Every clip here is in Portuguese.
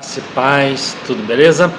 Graça e paz, tudo beleza?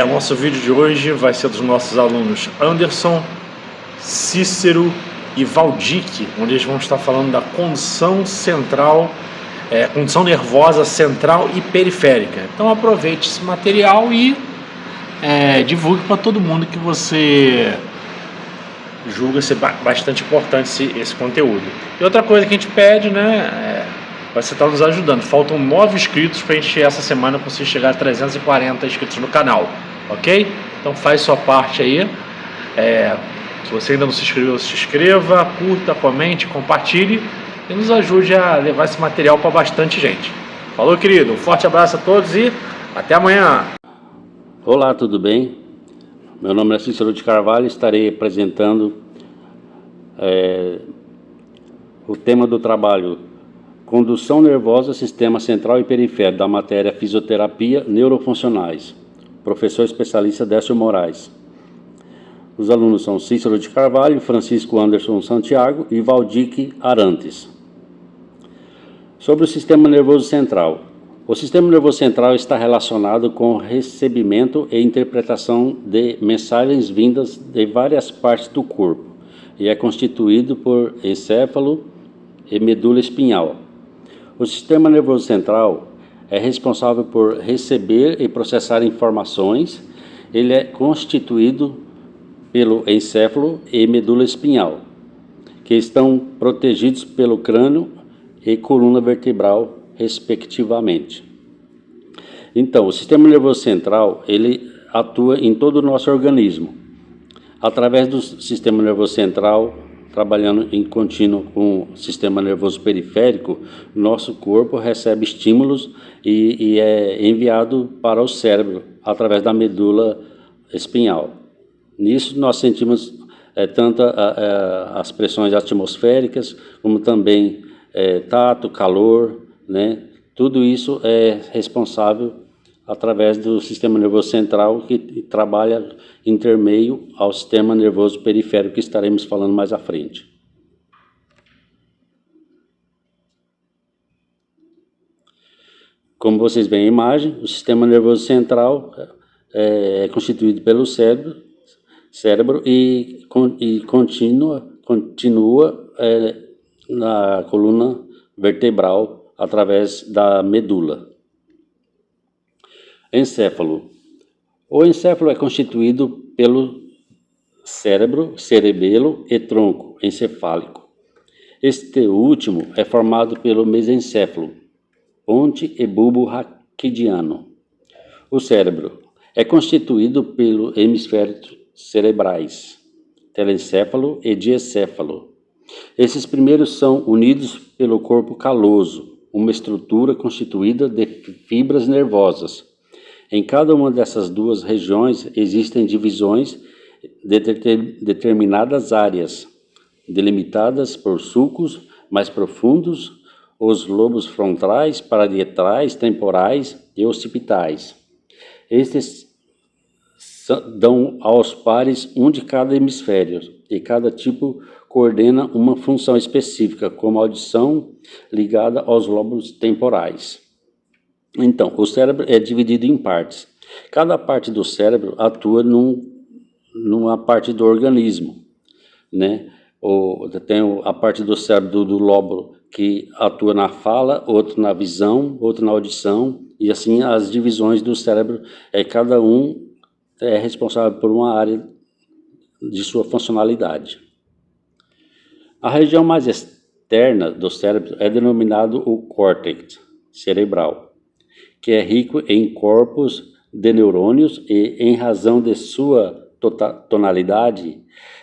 O nosso vídeo de hoje vai ser dos nossos alunos Anderson, Cícero e Valdique, onde eles vão estar falando da condução central, condução nervosa central e periférica. Então aproveite esse material e divulgue para todo mundo que você julga ser bastante importante esse conteúdo. E outra coisa que a gente pede, você está nos ajudando. Faltam 9 inscritos para a gente essa semana conseguir chegar a 340 inscritos no canal, ok? Então faz sua parte aí. Se você ainda não se inscreveu, se inscreva, curta, comente, compartilhe e nos ajude a levar esse material para bastante gente. Falou, querido. Um forte abraço a todos e até amanhã. Olá, tudo bem? Meu nome é Cícero de Carvalho, estarei apresentando o tema do trabalho Condução nervosa, sistema central e periférico, da matéria Fisioterapia Neurofuncionais. Professor especialista Décio Moraes. Os alunos são Cícero de Carvalho, Francisco Anderson Santiago e Valdique Arantes. Sobre o sistema nervoso central. O sistema nervoso central está relacionado com o recebimento e interpretação de mensagens vindas de várias partes do corpo e é constituído por encéfalo e medula espinhal. O sistema nervoso central é responsável por receber e processar informações. Ele é constituído pelo encéfalo e medula espinhal, que estão protegidos pelo crânio e coluna vertebral, respectivamente. Então, o sistema nervoso central, ele atua em todo o nosso organismo. Através do sistema nervoso central, trabalhando em contínuo com o sistema nervoso periférico, nosso corpo recebe estímulos e é enviado para o cérebro através da medula espinhal. Nisso nós sentimos tanto as pressões atmosféricas, como também tato, calor, Tudo isso é responsável através do sistema nervoso central, que trabalha intermeio ao sistema nervoso periférico, que estaremos falando mais à frente. Como vocês veem a imagem, o sistema nervoso central é constituído pelo cérebro e continua na coluna vertebral através da medula. Encéfalo. O encéfalo é constituído pelo cérebro, cerebelo e tronco encefálico. Este último é formado pelo mesencéfalo, ponte e bulbo raquidiano. O cérebro é constituído pelo hemisférios cerebrais, telencéfalo e diencéfalo. Esses primeiros são unidos pelo corpo caloso, uma estrutura constituída de fibras nervosas. Em cada uma dessas duas regiões existem divisões de determinadas áreas, delimitadas por sulcos mais profundos, os lobos frontais, parietais, temporais e occipitais. Estes dão aos pares um de cada hemisfério, e cada tipo coordena uma função específica, como a audição ligada aos lobos temporais. Então, o cérebro é dividido em partes. Cada parte do cérebro atua numa parte do organismo, Tem a parte do cérebro do lóbulo que atua na fala, outro na visão, outro na audição, e assim as divisões do cérebro, cada um é responsável por uma área de sua funcionalidade. A região mais externa do cérebro é denominado o córtex cerebral, que é rico em corpos de neurônios e, em razão de sua tonalidade,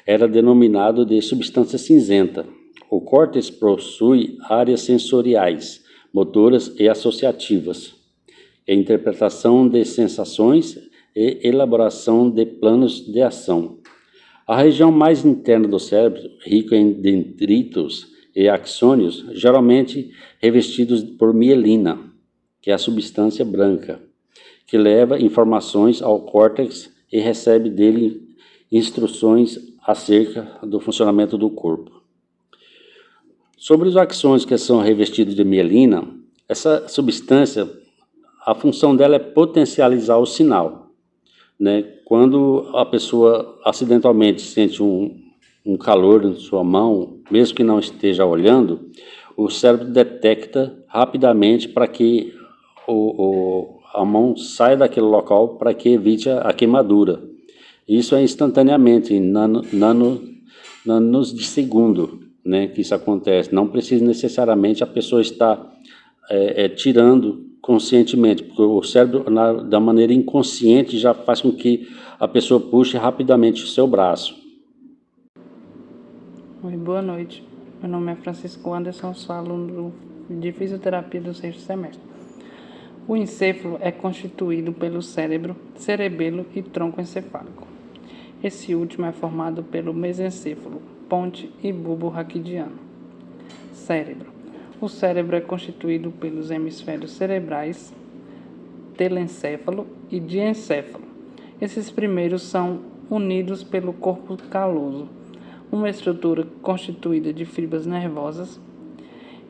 era denominado de substância cinzenta. O córtex possui áreas sensoriais, motoras e associativas, e interpretação de sensações e elaboração de planos de ação. A região mais interna do cérebro, rica em dendritos e axônios, geralmente revestidos por mielina, que é a substância branca, que leva informações ao córtex e recebe dele instruções acerca do funcionamento do corpo. Sobre os axônios que são revestidos de mielina, essa substância a função dela é potencializar o sinal, né? Quando a pessoa acidentalmente sente um calor na sua mão, mesmo que não esteja olhando, o cérebro detecta rapidamente para que a mão saia daquele local para que evite a queimadura. Isso é instantaneamente, em nanos de segundo, né, que isso acontece. Não precisa necessariamente a pessoa estar tirando conscientemente, porque o cérebro, da maneira inconsciente, já faz com que a pessoa puxe rapidamente o seu braço. Oi, boa noite. Meu nome é Francisco Anderson, sou aluno de fisioterapia do 6º semestre. O encéfalo é constituído pelo cérebro, cerebelo e tronco encefálico. Esse último é formado pelo mesencéfalo, ponte e bulbo raquidiano. Cérebro. O cérebro é constituído pelos hemisférios cerebrais, telencéfalo e diencéfalo. Esses primeiros são unidos pelo corpo caloso, uma estrutura constituída de fibras nervosas.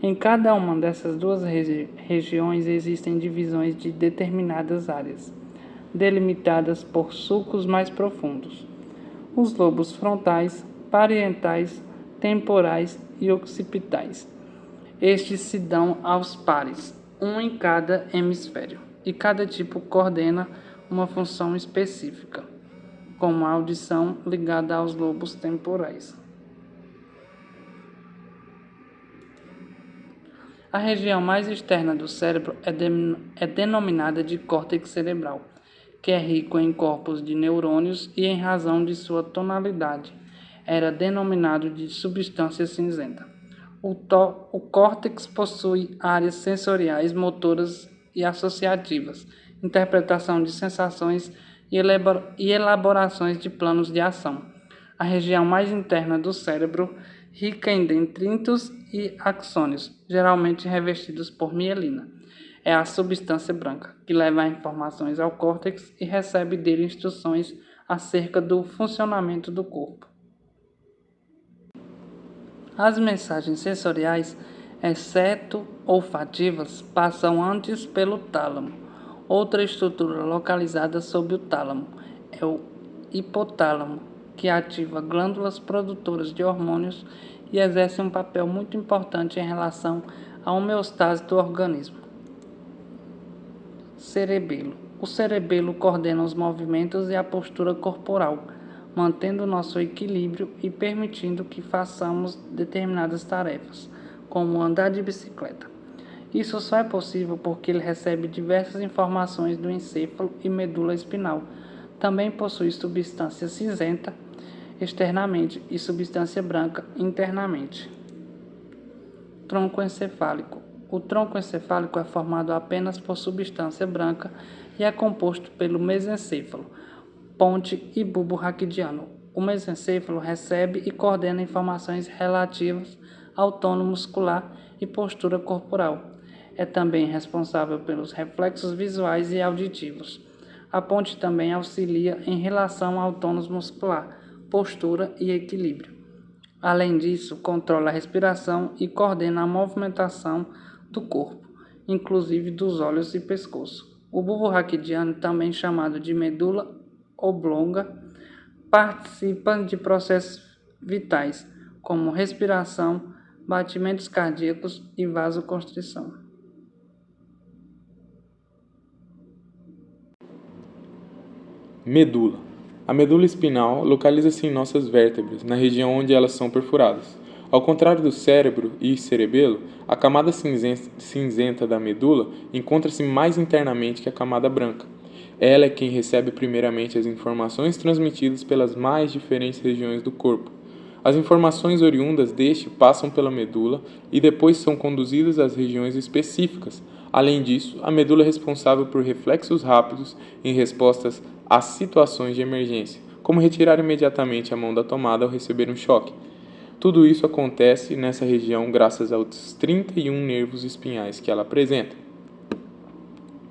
Em cada uma dessas duas regiões existem divisões de determinadas áreas, delimitadas por sulcos mais profundos. Os lobos frontais, parietais, temporais e occipitais. Estes se dão aos pares, um em cada hemisfério, e cada tipo coordena uma função específica, como a audição ligada aos lobos temporais. A região mais externa do cérebro é denominada de córtex cerebral, que é rico em corpos de neurônios e, em razão de sua tonalidade, era denominado de substância cinzenta. O córtex possui áreas sensoriais, motoras e associativas, interpretação de sensações e elaborações de planos de ação. A região mais interna do cérebro, rica em dendritos e axônios, geralmente revestidos por mielina, é a substância branca, que leva informações ao córtex e recebe dele instruções acerca do funcionamento do corpo. As mensagens sensoriais, exceto olfativas, passam antes pelo tálamo. Outra estrutura localizada sob o tálamo é o hipotálamo, que ativa glândulas produtoras de hormônios e exerce um papel muito importante em relação à homeostase do organismo. Cerebelo. O cerebelo coordena os movimentos e a postura corporal, mantendo nosso equilíbrio e permitindo que façamos determinadas tarefas, como andar de bicicleta. Isso só é possível porque ele recebe diversas informações do encéfalo e medula espinal. Também possui substância cinzenta externamente e substância branca internamente. Tronco encefálico. O tronco encefálico é formado apenas por substância branca e é composto pelo mesencéfalo, ponte e bulbo raquidiano. O mesencéfalo recebe e coordena informações relativas ao tono muscular e postura corporal. É também responsável pelos reflexos visuais e auditivos. A ponte também auxilia em relação ao tônus muscular, postura e equilíbrio. Além disso, controla a respiração e coordena a movimentação do corpo, inclusive dos olhos e pescoço. O bulbo raquidiano, também chamado de medula oblonga, participa de processos vitais, como respiração, batimentos cardíacos e vasoconstrição. Medula. A medula espinal localiza-se em nossas vértebras, na região onde elas são perfuradas. Ao contrário do cérebro e cerebelo, a camada cinzenta da medula encontra-se mais internamente que a camada branca. Ela é quem recebe primeiramente as informações transmitidas pelas mais diferentes regiões do corpo. As informações oriundas deste passam pela medula e depois são conduzidas às regiões específicas. Além disso, a medula é responsável por reflexos rápidos em respostas a situações de emergência, como retirar imediatamente a mão da tomada ao receber um choque. Tudo isso acontece nessa região graças aos 31 nervos espinhais que ela apresenta.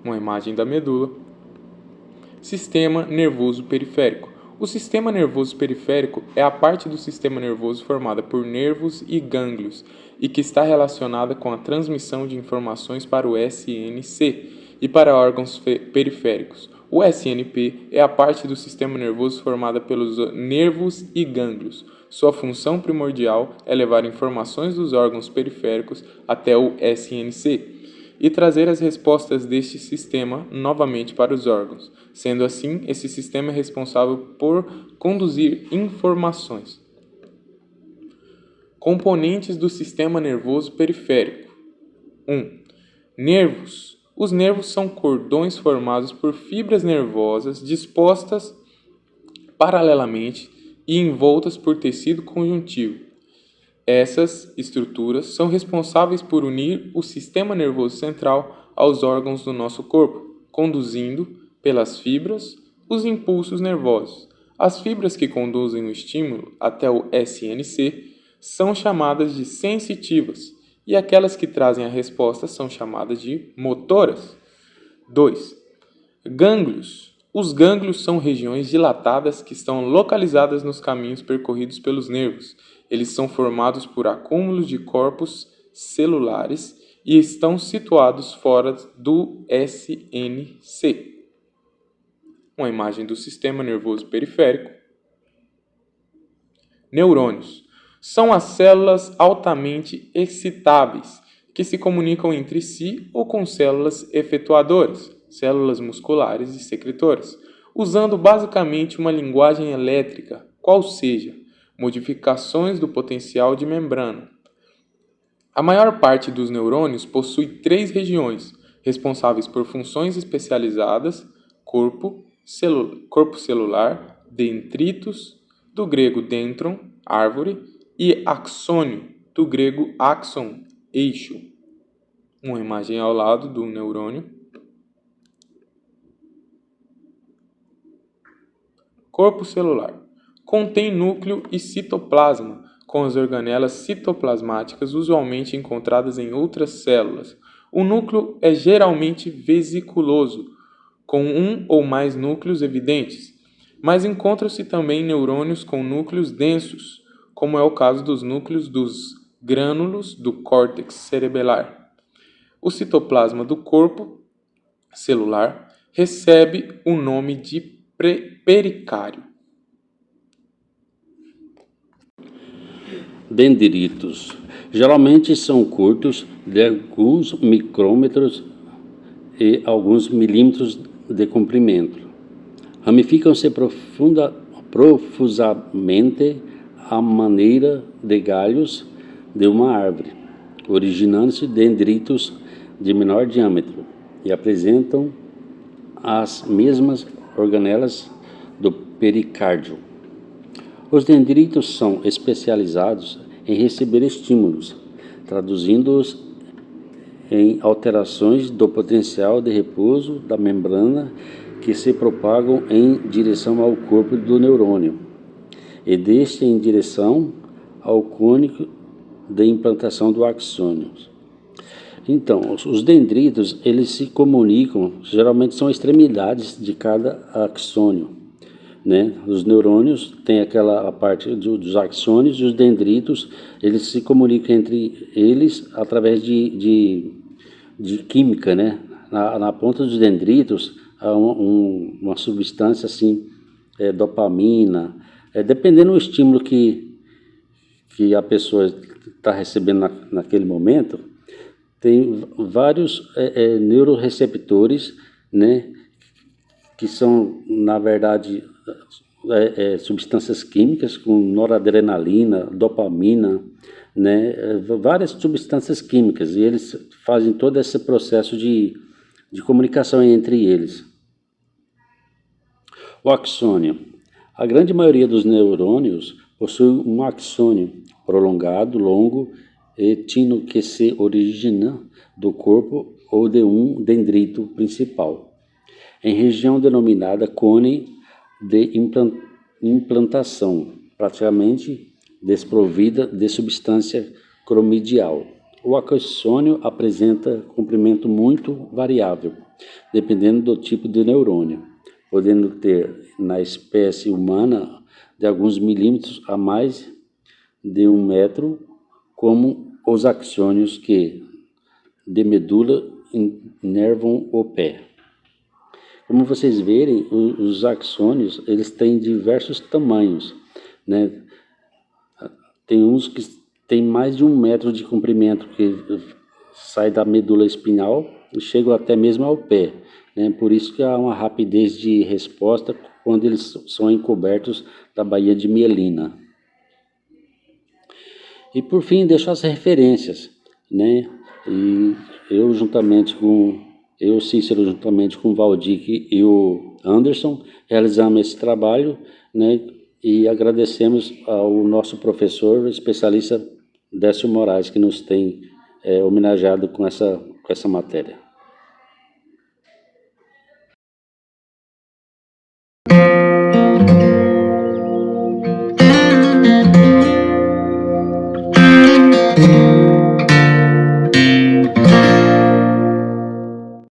Uma imagem da medula. Sistema nervoso periférico. O sistema nervoso periférico é a parte do sistema nervoso formada por nervos e gânglios e que está relacionada com a transmissão de informações para o SNC, e para órgãos periféricos. O SNP é a parte do sistema nervoso formada pelos nervos e gânglios. Sua função primordial é levar informações dos órgãos periféricos até o SNC e trazer as respostas deste sistema novamente para os órgãos. Sendo assim, esse sistema é responsável por conduzir informações. Componentes do sistema nervoso periférico. 1. Nervos. Os nervos são cordões formados por fibras nervosas dispostas paralelamente e envoltas por tecido conjuntivo. Essas estruturas são responsáveis por unir o sistema nervoso central aos órgãos do nosso corpo, conduzindo, pelas fibras, os impulsos nervosos. As fibras que conduzem o estímulo até o SNC são chamadas de sensitivas, e aquelas que trazem a resposta são chamadas de motoras. 2. Gânglios. Os gânglios são regiões dilatadas que estão localizadas nos caminhos percorridos pelos nervos. Eles são formados por acúmulos de corpos celulares e estão situados fora do SNC. Uma imagem do sistema nervoso periférico. Neurônios. São as células altamente excitáveis que se comunicam entre si ou com células efetuadoras, células musculares e secretoras, usando basicamente uma linguagem elétrica, qual seja, modificações do potencial de membrana. A maior parte dos neurônios possui 3 regiões, responsáveis por funções especializadas: corpo celular, dendritos, do grego dendron, árvore, e axônio, do grego axon, eixo. Uma imagem ao lado do neurônio. Corpo celular. Contém núcleo e citoplasma, com as organelas citoplasmáticas usualmente encontradas em outras células. O núcleo é geralmente vesiculoso, com um ou mais núcleos evidentes, mas encontram-se também neurônios com núcleos densos, como é o caso dos núcleos dos grânulos do córtex cerebelar. O citoplasma do corpo celular recebe o nome de pericárdio. Dendritos. Geralmente são curtos, de alguns micrômetros e alguns milímetros de comprimento. Ramificam-se profusamente à maneira de galhos de uma árvore, originando-se dendritos de menor diâmetro e apresentam as mesmas organelas do pericárdio. Os dendritos são especializados em receber estímulos, traduzindo-os em alterações do potencial de repouso da membrana que se propagam em direção ao corpo do neurônio e deste em direção ao cônico de implantação do axônio. Então, os dendritos, eles se comunicam, geralmente são extremidades de cada axônio, né? Os neurônios têm a parte dos axônios e os dendritos, eles se comunicam entre eles através de química, né? Na ponta dos dendritos há uma substância assim, dopamina, dependendo do estímulo que a pessoa está recebendo naquele momento, tem vários neuroreceptores, né, que são, na verdade, substâncias químicas com noradrenalina, dopamina, né, várias substâncias químicas, e eles fazem todo esse processo de comunicação entre eles. O axônio. A grande maioria dos neurônios possui um axônio prolongado, longo e tino que se origina do corpo ou de um dendrito principal, em região denominada cone de implantação, praticamente desprovida de substância cromidial. O axônio apresenta comprimento muito variável, dependendo do tipo de neurônio, podendo ter na espécie humana de alguns milímetros a mais de 1 metro, como os axônios de medula inervam o pé. Como vocês verem, os axônios, eles têm diversos tamanhos, né? Tem uns que têm mais de 1 metro de comprimento, que sai da medula espinhal e chegam até mesmo ao pé, né? Por isso que há uma rapidez de resposta quando eles são encobertos da baía de mielina. E por fim, deixo as referências, né? E Cícero, juntamente com o Valdir e o Anderson, realizamos esse trabalho, né? E agradecemos ao nosso professor, especialista Décio Moraes, que nos tem homenageado com essa matéria.